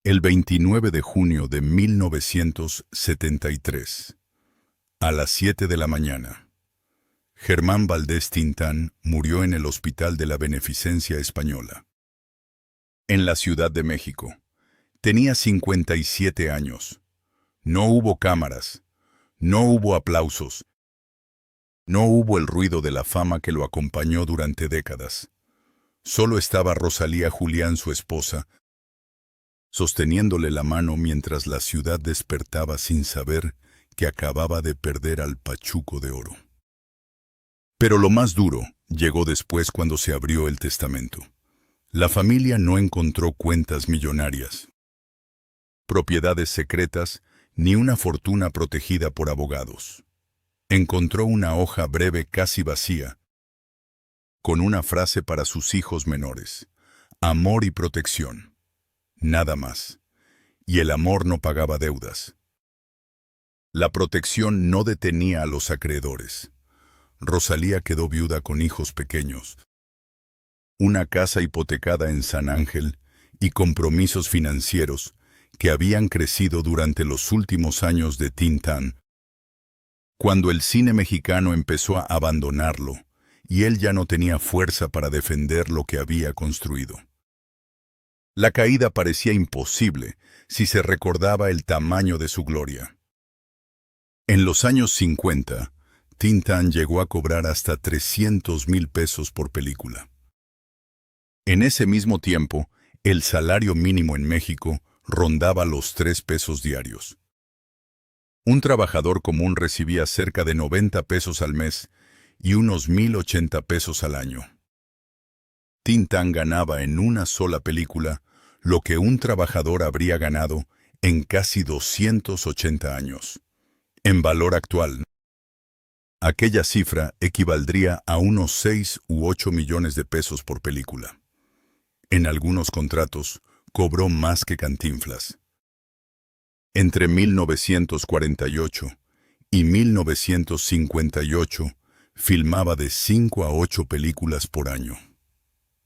El 29 de junio de 1973, a las 7 de la mañana, Germán Valdés Tintán murió en el Hospital de la Beneficencia Española, en la Ciudad de México. Tenía 57 años. No hubo cámaras, no hubo aplausos, no hubo el ruido de la fama que lo acompañó durante décadas. Solo estaba Rosalía Julián, su esposa, sosteniéndole la mano mientras la ciudad despertaba sin saber que acababa de perder al Pachuco de Oro. Pero lo más duro llegó después cuando se abrió el testamento. La familia no encontró cuentas millonarias, propiedades secretas, ni una fortuna protegida por abogados. Encontró una hoja breve casi vacía, con una frase para sus hijos menores: amor y protección. Nada más. Y el amor no pagaba deudas. La protección no detenía a los acreedores. Rosalía quedó viuda con hijos pequeños, una casa hipotecada en San Ángel y compromisos financieros que habían crecido durante los últimos años de Tintán, cuando el cine mexicano empezó a abandonarlo y él ya no tenía fuerza para defender lo que había construido. La caída parecía imposible si se recordaba el tamaño de su gloria. En los años 50, Tintán llegó a cobrar hasta 300,000 pesos por película. En ese mismo tiempo, el salario mínimo en México rondaba los 3 pesos diarios. Un trabajador común recibía cerca de 90 pesos al mes y unos 1,080 pesos al año. Tintán ganaba en una sola película lo que un trabajador habría ganado en casi 280 años. En valor actual, aquella cifra equivaldría a unos 6 u 8 millones de pesos por película. En algunos contratos, cobró más que Cantinflas. Entre 1948 y 1958, filmaba de 5 a 8 películas por año.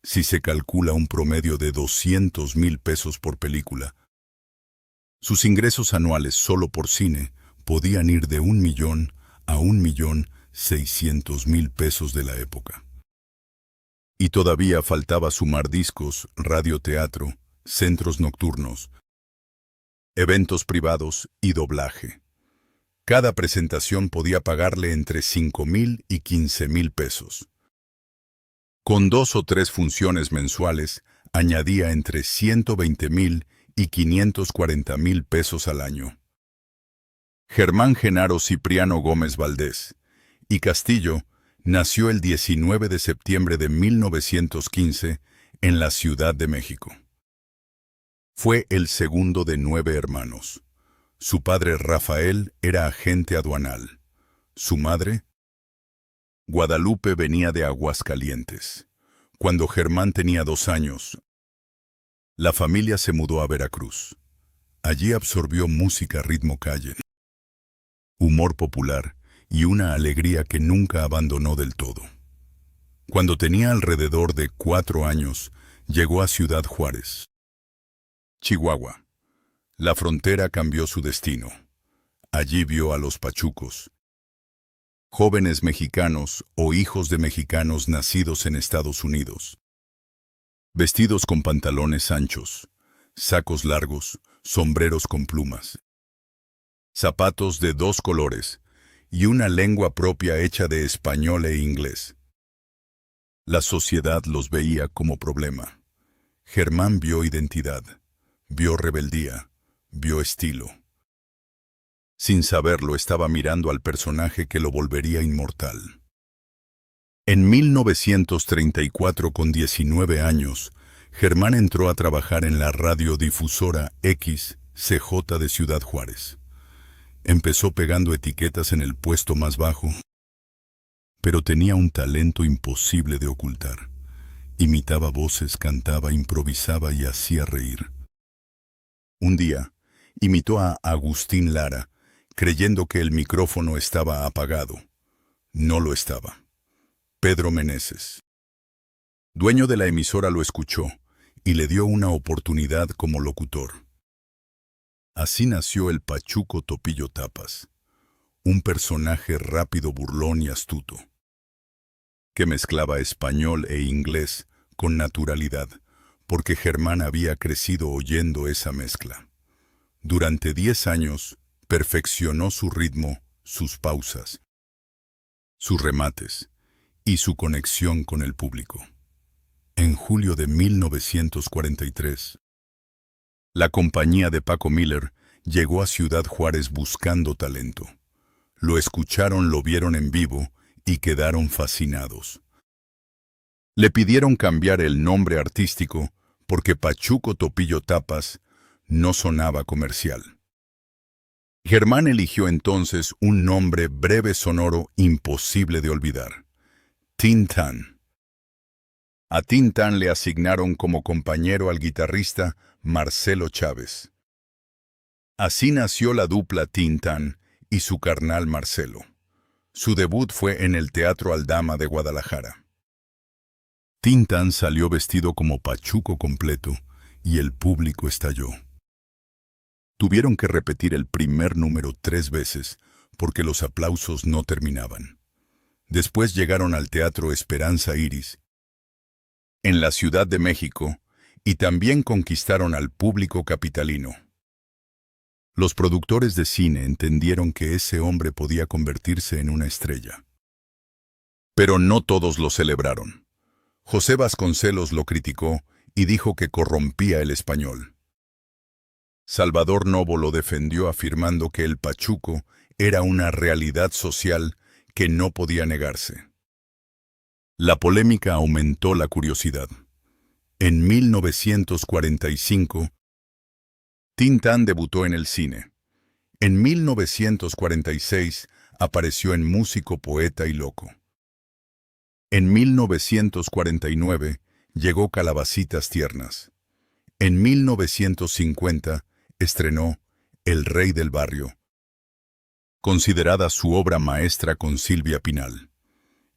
Si se calcula un promedio de 200,000 pesos por película, sus ingresos anuales solo por cine podían ir de 1 millón a 1,600,000 pesos de la época. Y todavía faltaba sumar discos, radioteatro, centros nocturnos, eventos privados y doblaje. Cada presentación podía pagarle entre 5,000 y 15,000 pesos. Con 2 o 3 funciones mensuales, añadía entre 120,000 y 540,000 pesos al año. Germán Genaro Cipriano Gómez Valdés y Castillo nació el 19 de septiembre de 1915 en la Ciudad de México. Fue el segundo de 9 hermanos. Su padre Rafael era agente aduanal. Su madre, Guadalupe, venía de Aguascalientes. Cuando Germán tenía 2 años, la familia se mudó a Veracruz. Allí absorbió música ritmo calle, humor popular y una alegría que nunca abandonó del todo. Cuando tenía alrededor de 4 años, llegó a Ciudad Juárez, Chihuahua. La frontera cambió su destino. Allí vio a los pachucos, jóvenes mexicanos o hijos de mexicanos nacidos en Estados Unidos, vestidos con pantalones anchos, sacos largos, sombreros con plumas, zapatos de 2 colores y una lengua propia hecha de español e inglés. La sociedad los veía como problema. Germán vio identidad, vio rebeldía, vio estilo. Sin saberlo, estaba mirando al personaje que lo volvería inmortal. En 1934, con 19 años, Germán entró a trabajar en la radiodifusora XCJ de Ciudad Juárez. Empezó pegando etiquetas en el puesto más bajo, pero tenía un talento imposible de ocultar. Imitaba voces, cantaba, improvisaba y hacía reír. Un día, imitó a Agustín Lara, creyendo que el micrófono estaba apagado. No lo estaba. Pedro Meneses, dueño de la emisora, lo escuchó y le dio una oportunidad como locutor. Así nació el Pachuco Topillo Tapas, un personaje rápido, burlón y astuto, que mezclaba español e inglés con naturalidad, porque Germán había crecido oyendo esa mezcla. Durante 10 años, perfeccionó su ritmo, sus pausas, sus remates y su conexión con el público. En julio de 1943, la compañía de Paco Miller llegó a Ciudad Juárez buscando talento. Lo escucharon, lo vieron en vivo y quedaron fascinados. Le pidieron cambiar el nombre artístico porque Pachuco Topillo Tapas no sonaba comercial. Germán eligió entonces un nombre breve, sonoro, imposible de olvidar: Tintán. A Tintán le asignaron como compañero al guitarrista Marcelo Chávez. Así nació la dupla Tintán y su carnal Marcelo. Su debut fue en el Teatro Aldama de Guadalajara. Tintán salió vestido como Pachuco completo y el público estalló. Tuvieron que repetir el primer número 3 veces porque los aplausos no terminaban. Después llegaron al Teatro Esperanza Iris, en la Ciudad de México, y también conquistaron al público capitalino. Los productores de cine entendieron que ese hombre podía convertirse en una estrella. Pero no todos lo celebraron. José Vasconcelos lo criticó y dijo que corrompía el español. Salvador Novo lo defendió afirmando que el Pachuco era una realidad social que no podía negarse. La polémica aumentó la curiosidad. En 1945, Tintán debutó en el cine. En 1946 apareció en Músico, Poeta y Loco. En 1949 llegó Calabacitas Tiernas. En 1950 estrenó El Rey del Barrio, considerada su obra maestra con Silvia Pinal.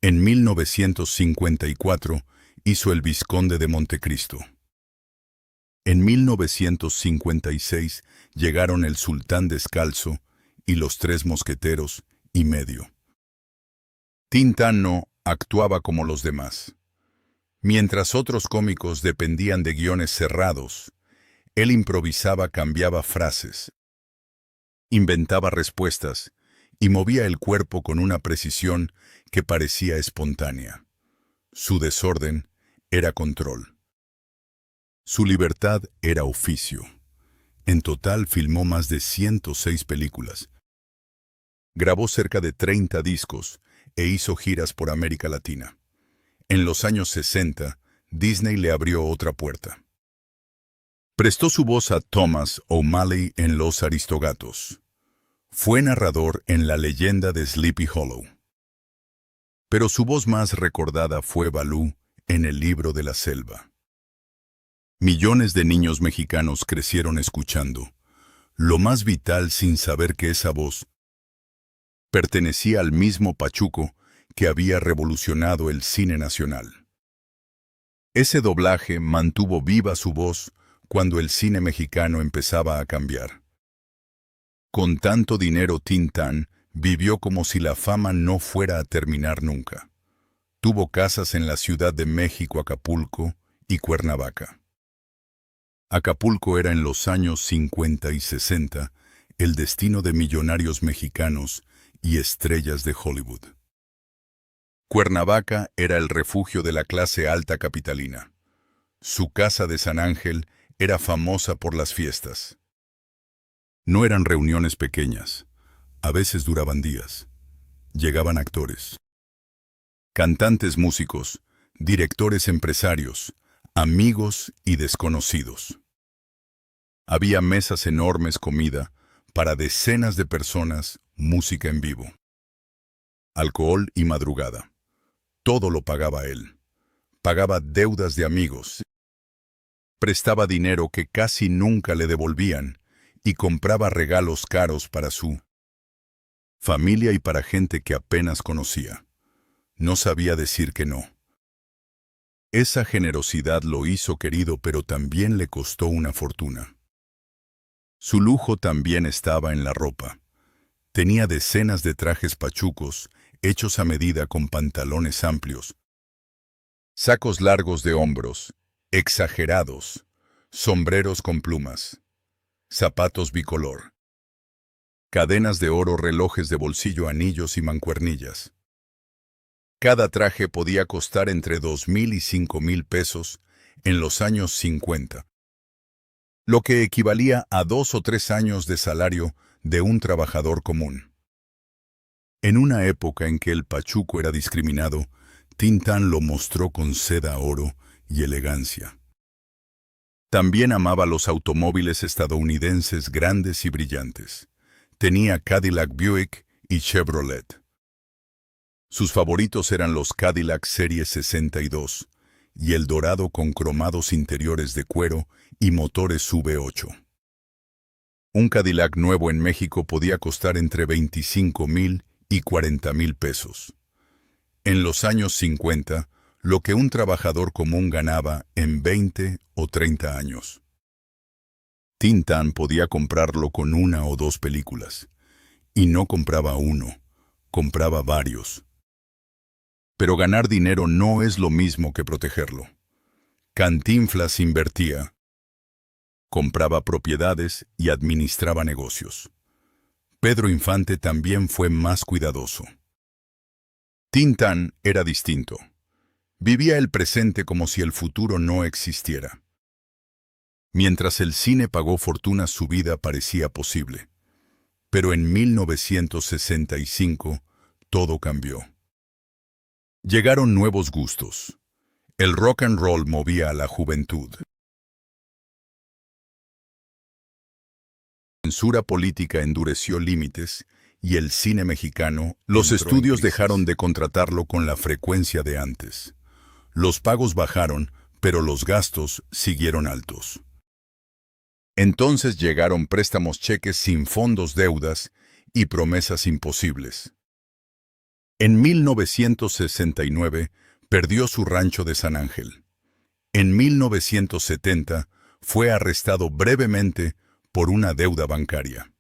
En 1954 hizo El Vizconde de Montecristo. En 1956 llegaron El Sultán Descalzo y Los Tres Mosqueteros y medio. Tintán no actuaba como los demás. Mientras otros cómicos dependían de guiones cerrados, él improvisaba, cambiaba frases, inventaba respuestas y movía el cuerpo con una precisión que parecía espontánea. Su desorden era control. Su libertad era oficio. En total filmó más de 106 películas. Grabó cerca de 30 discos e hizo giras por América Latina. En los años 60, Disney le abrió otra puerta. Prestó su voz a Thomas O'Malley en Los Aristogatos. Fue narrador en La Leyenda de Sleepy Hollow. Pero su voz más recordada fue Balú en El Libro de la Selva. Millones de niños mexicanos crecieron escuchando lo más vital sin saber que esa voz pertenecía al mismo Pachuco que había revolucionado el cine nacional. Ese doblaje mantuvo viva su voz cuando el cine mexicano empezaba a cambiar. Con tanto dinero, Tintán vivió como si la fama no fuera a terminar nunca. Tuvo casas en la Ciudad de México, Acapulco y Cuernavaca. Acapulco era en los años 50 y 60 el destino de millonarios mexicanos y estrellas de Hollywood. Cuernavaca era el refugio de la clase alta capitalina. Su casa de San Ángel era famosa por las fiestas. No eran reuniones pequeñas, a veces duraban días. Llegaban actores, cantantes, músicos, directores, empresarios, amigos y desconocidos. Había mesas enormes, comida para decenas de personas, música en vivo, alcohol y madrugada. Todo lo pagaba él. Pagaba deudas de amigos, prestaba dinero que casi nunca le devolvían y compraba regalos caros para su familia y para gente que apenas conocía. No sabía decir que no. Esa generosidad lo hizo querido, pero también le costó una fortuna. Su lujo también estaba en la ropa. Tenía decenas de trajes pachucos, hechos a medida con pantalones amplios, sacos largos de hombros, exagerados, sombreros con plumas, zapatos bicolor, cadenas de oro, relojes de bolsillo, anillos y mancuernillas. Cada traje podía costar entre 2,000 y 5,000 pesos en los años 50, lo que equivalía a 2 o 3 años de salario de un trabajador común. En una época en que el pachuco era discriminado, Tin Tan lo mostró con seda, oro y elegancia. También amaba los automóviles estadounidenses grandes y brillantes. Tenía Cadillac, Buick y Chevrolet. Sus favoritos eran los Cadillac Serie 62 y el dorado con cromados interiores de cuero y motores V8. Un Cadillac nuevo en México podía costar entre 25,000 y 40,000 pesos. En los años 50, lo que un trabajador común ganaba en 20 o 30 años. Tin Tan podía comprarlo con 1 o 2 películas. Y no compraba uno, compraba varios. Pero ganar dinero no es lo mismo que protegerlo. Cantinflas invertía, compraba propiedades y administraba negocios. Pedro Infante también fue más cuidadoso. Tin Tan era distinto. Vivía el presente como si el futuro no existiera. Mientras el cine pagó fortunas, su vida parecía posible. Pero en 1965, todo cambió. Llegaron nuevos gustos. El rock and roll movía a la juventud. La censura política endureció límites y el cine mexicano, los estudios dejaron de contratarlo con la frecuencia de antes. Los pagos bajaron, pero los gastos siguieron altos. Entonces llegaron préstamos, cheques sin fondos, deudas y promesas imposibles. En 1969 perdió su rancho de San Ángel. En 1970 fue arrestado brevemente por una deuda bancaria.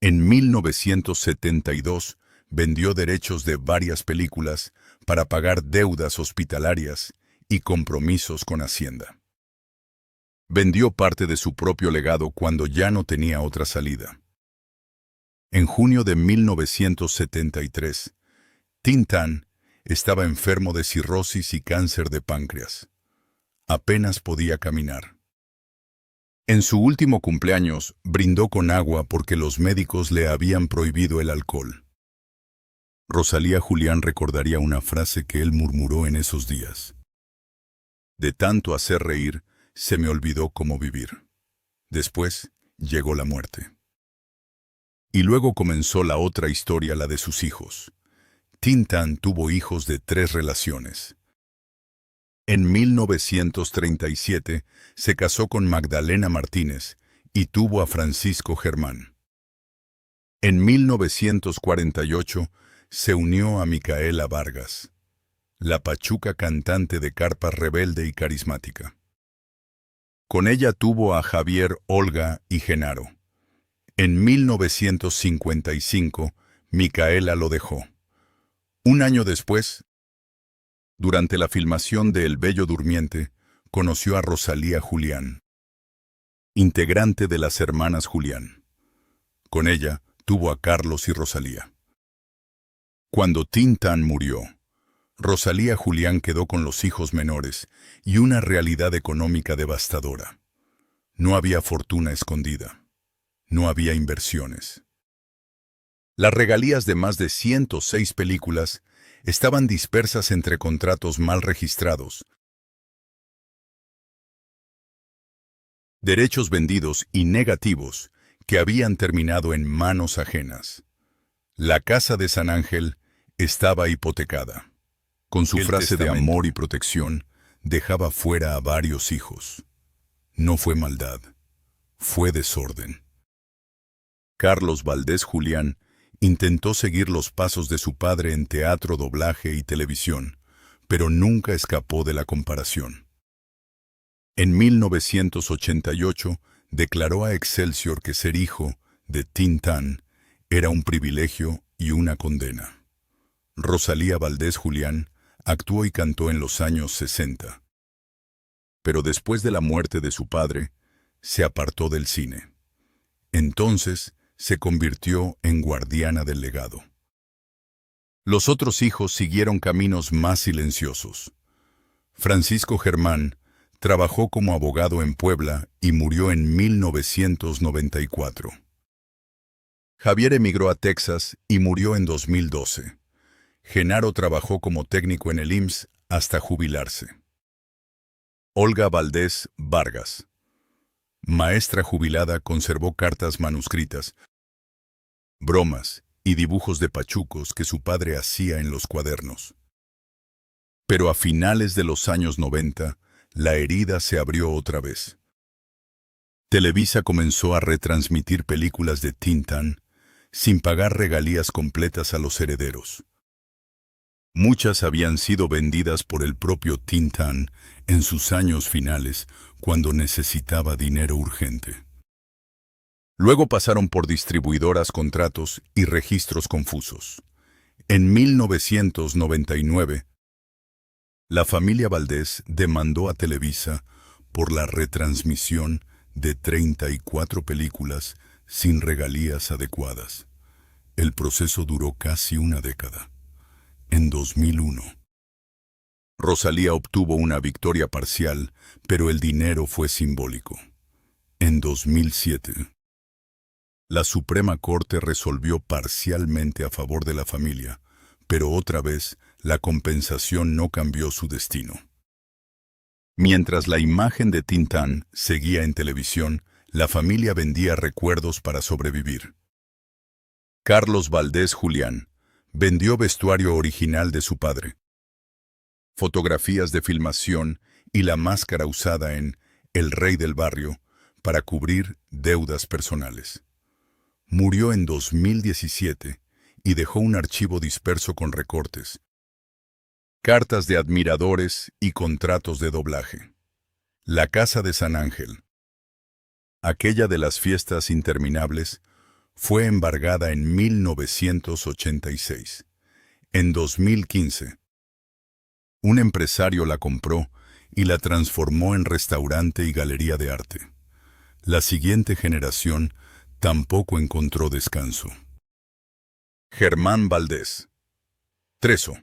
En 1972 vendió derechos de varias películas para pagar deudas hospitalarias y compromisos con Hacienda. Vendió parte de su propio legado cuando ya no tenía otra salida. En junio de 1973, Tin Tan estaba enfermo de cirrosis y cáncer de páncreas. Apenas podía caminar. En su último cumpleaños, brindó con agua porque los médicos le habían prohibido el alcohol. Rosalía Julián recordaría una frase que él murmuró en esos días. De tanto hacer reír, se me olvidó cómo vivir. Después llegó la muerte. Y luego comenzó la otra historia, la de sus hijos. Tin Tan tuvo hijos de 3 relaciones. En 1937 se casó con Magdalena Martínez y tuvo a Francisco Germán. En 1948 se unió a Micaela Vargas, la pachuca cantante de carpa rebelde y carismática. Con ella tuvo a Javier, Olga y Genaro. En 1955, Micaela lo dejó. Un año después, durante la filmación de El Bello Durmiente, conoció a Rosalía Julián, integrante de las Hermanas Julián. Con ella tuvo a Carlos y Rosalía. Cuando Tin Tan murió, Rosalía Julián quedó con los hijos menores y una realidad económica devastadora. No había fortuna escondida. No había inversiones. Las regalías de más de 106 películas estaban dispersas entre contratos mal registrados, derechos vendidos y negativos que habían terminado en manos ajenas. La casa de San Ángel estaba hipotecada. Con su frase de amor y protección, dejaba fuera a varios hijos. No fue maldad, fue desorden. Carlos Valdés Julián intentó seguir los pasos de su padre en teatro, doblaje y televisión, pero nunca escapó de la comparación. En 1988 declaró a Excelsior que ser hijo de Tin-Tan era un privilegio y una condena. Rosalía Valdés Julián actuó y cantó en los años 60. Pero después de la muerte de su padre, se apartó del cine. Entonces, se convirtió en guardiana del legado. Los otros hijos siguieron caminos más silenciosos. Francisco Germán trabajó como abogado en Puebla y murió en 1994. Javier emigró a Texas y murió en 2012. Genaro trabajó como técnico en el IMSS hasta jubilarse. Olga Valdés Vargas, maestra jubilada, conservó cartas manuscritas, bromas y dibujos de pachucos que su padre hacía en los cuadernos. Pero a finales de los años 90, la herida se abrió otra vez. Televisa comenzó a retransmitir películas de Tin-Tan sin pagar regalías completas a los herederos. Muchas habían sido vendidas por el propio Tin-Tan en sus años finales, cuando necesitaba dinero urgente. Luego pasaron por distribuidoras, contratos y registros confusos. En 1999, la familia Valdés demandó a Televisa por la retransmisión de 34 películas sin regalías adecuadas. El proceso duró casi una década. En 2001, Rosalía obtuvo una victoria parcial, pero el dinero fue simbólico. En 2007, la Suprema Corte resolvió parcialmente a favor de la familia, pero otra vez la compensación no cambió su destino. Mientras la imagen de Tin-Tan seguía en televisión, la familia vendía recuerdos para sobrevivir. Carlos Valdés Julián vendió vestuario original de su padre, fotografías de filmación y la máscara usada en El Rey del Barrio para cubrir deudas personales. Murió en 2017 y dejó un archivo disperso con recortes, cartas de admiradores y contratos de doblaje. La Casa de San Ángel, aquella de las fiestas interminables, fue embargada en 1986. En 2015, un empresario la compró y la transformó en restaurante y galería de arte. La siguiente generación tampoco encontró descanso. Germán Valdés Treso,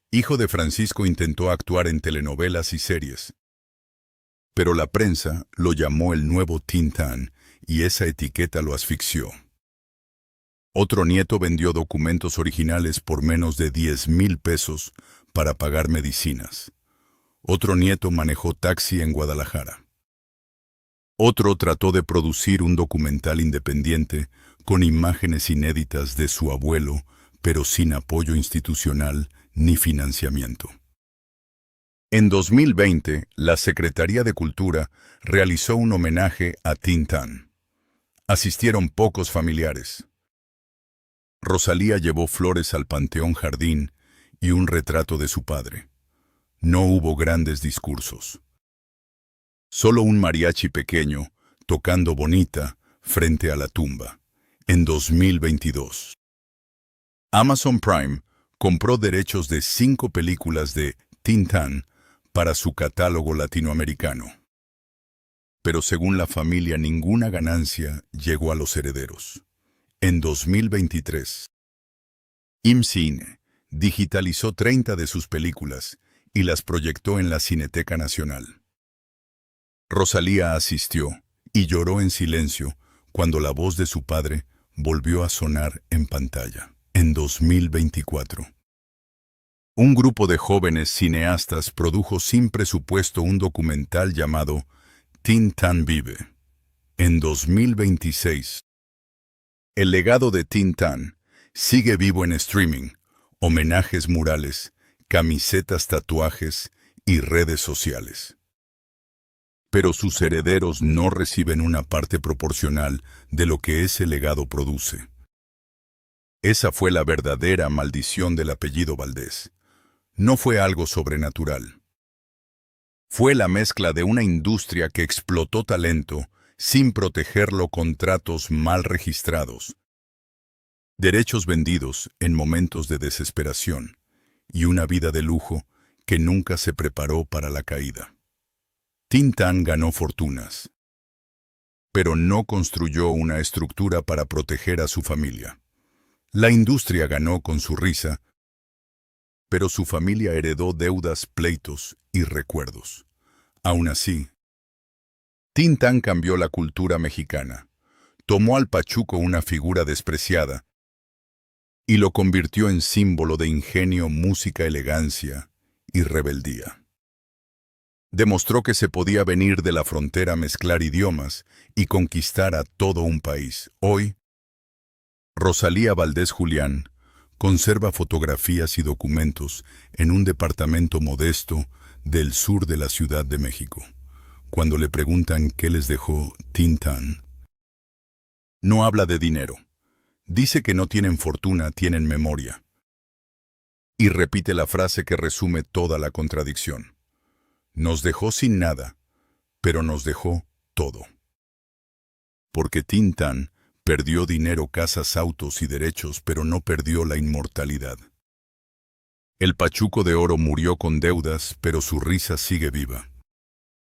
hijo de Francisco, intentó actuar en telenovelas y series, pero la prensa lo llamó el nuevo Tin-Tan y esa etiqueta lo asfixió. Otro nieto vendió documentos originales por menos de 10,000 pesos para pagar medicinas. Otro nieto manejó taxi en Guadalajara. Otro trató de producir un documental independiente con imágenes inéditas de su abuelo, pero sin apoyo institucional ni financiamiento. En 2020, la Secretaría de Cultura realizó un homenaje a Tin-Tan. Asistieron pocos familiares. Rosalía llevó flores al Panteón Jardín y un retrato de su padre. No hubo grandes discursos. Solo un mariachi pequeño, tocando Bonita, frente a la tumba. En 2022. Amazon Prime compró derechos de 5 películas de Tin-Tan para su catálogo latinoamericano. Pero según la familia, ninguna ganancia llegó a los herederos. En 2023, IMCINE digitalizó 30 de sus películas y las proyectó en la Cineteca Nacional. Rosalía asistió y lloró en silencio cuando la voz de su padre volvió a sonar en pantalla. En 2024, un grupo de jóvenes cineastas produjo sin presupuesto un documental llamado Tin-Tan Vive. En 2026, el legado de Tin-Tan sigue vivo en streaming, homenajes murales, camisetas, tatuajes y redes sociales. Pero sus herederos no reciben una parte proporcional de lo que ese legado produce. Esa fue la verdadera maldición del apellido Valdés. No fue algo sobrenatural. Fue la mezcla de una industria que explotó talento sin protegerlo con tratos mal registrados, derechos vendidos en momentos de desesperación y una vida de lujo que nunca se preparó para la caída. Tin Tan ganó fortunas, pero no construyó una estructura para proteger a su familia. La industria ganó con su risa, pero su familia heredó deudas, pleitos y recuerdos. Aún así, Tin Tan cambió la cultura mexicana, tomó al pachuco, una figura despreciada, y lo convirtió en símbolo de ingenio, música, elegancia y rebeldía. Demostró que se podía venir de la frontera, mezclar idiomas y conquistar a todo un país. Hoy, Rosalía Valdés Julián conserva fotografías y documentos en un departamento modesto del sur de la Ciudad de México. Cuando le preguntan qué les dejó Tin Tan, no habla de dinero. Dice que no tienen fortuna, tienen memoria. Y repite la frase que resume toda la contradicción. Nos dejó sin nada, pero nos dejó todo. Porque Tin Tan perdió dinero, casas, autos y derechos, pero no perdió la inmortalidad. El pachuco de oro murió con deudas, pero su risa sigue viva.